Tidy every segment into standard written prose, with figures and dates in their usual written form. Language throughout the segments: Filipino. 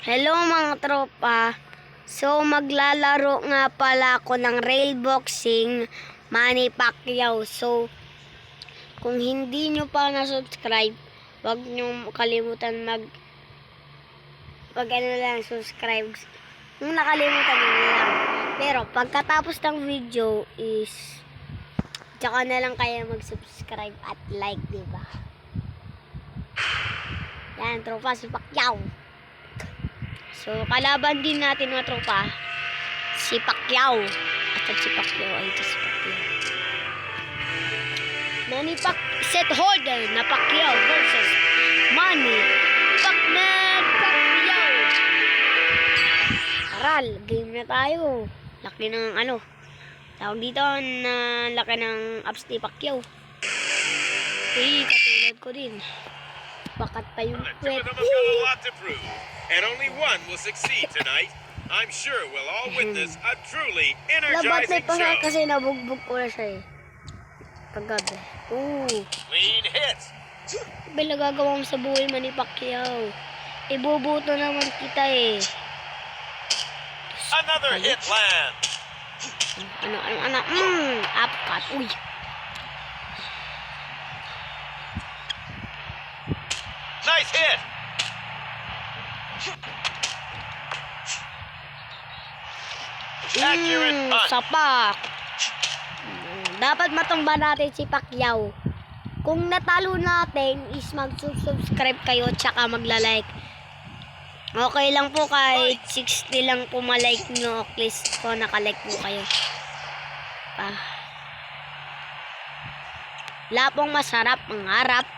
Hello mga tropa. So maglalaro nga pala ako ng rail boxing Manny Pacquiao. So kung hindi nyo pa na-subscribe, wag nyo kalimutan mag subscribe. Kung nakalimutan nyo lang. Pero pagkatapos ng video is tsaka na lang kayo mag-subscribe at like, diba? Yan, tropa, si Pacquiao. So, kalaban din natin mga tropa, si Pacquiao. At si Pacquiao, ay ito si Pacquiao. Manny set holder na Pacquiao versus Manny Pacquiao. Aral, game na tayo. Laki ng tawag dito na laki ng abs ni Pacquiao. Eh, katulad ko din. Bakat pa yung kwet. And only one will succeed tonight. I'm sure we'll all witness a truly energizing show. Kasi nabugbog ko na siya eh. Paggabi. Clean hit. Bila gagawa mo sa buhay Manny Pacquiao. Ibubuto naman kita eh. Another hit lands. Upcut. Uy. Nice hit. Accurate punch. Sapak. Dapat matumba natin si Pacquiao. Kung natalo natin is mag-subscribe kayo tsaka magla-like. Okay lang po kahit 60 lang po ma-like nyo. At least po naka-like po kayo. Wala pong masarap ang harap.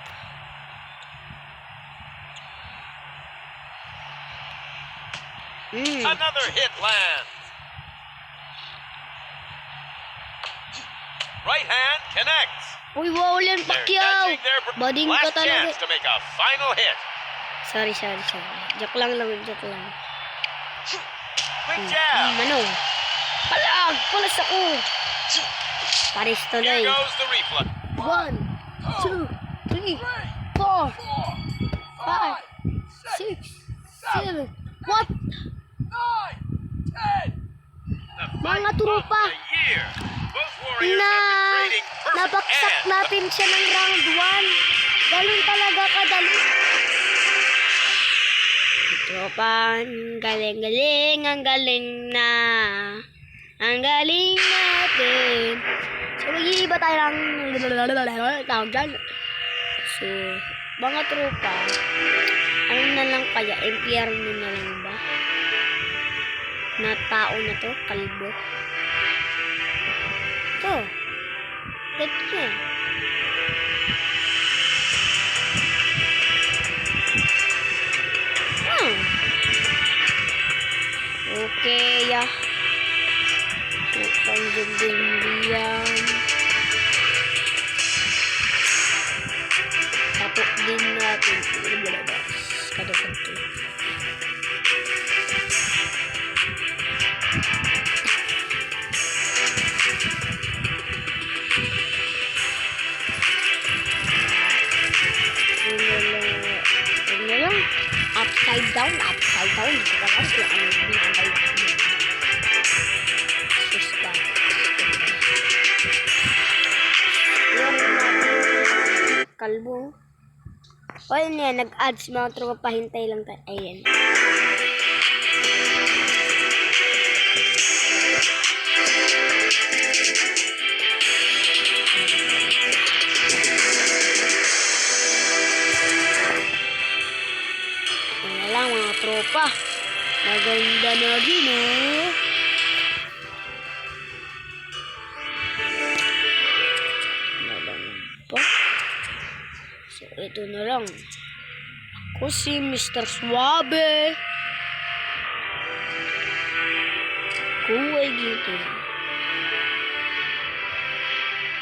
Another hit lands. Right hand connects. Uy, wow yan, Pacquiao. Bading ka last talaga. chance to make a final hit. Sorry. Joke lang. Quick jab. Palas ako. Paris tuloy. Here goes the reflex. 1, 2, 3, 4, 5, 6, 7, what? Mga tropa, napaksak natin siya ng round 1. Ganun talaga kadali. Tropa, ang galing, ang galing na. Ang galing natin. So, mag-iiba tayo ng tawag dyan. So, mga tropa, ano na lang kaya? Impyerno na lang ba? Na tao na to, kalbo. Ito. Ito. Okay, ya. Panggundumbiyan. Tapok din natin. Kadapat to. Upside down. Kita kan sila ang binabay natin. Susta. Kalbo. O yun yan, nag-ads mga tropa, pahintay lang tayo. Ayan. Mga tropa, maganda na gino. Pa. So ito na lang. Ako si Mr. Suave. Kuway gito.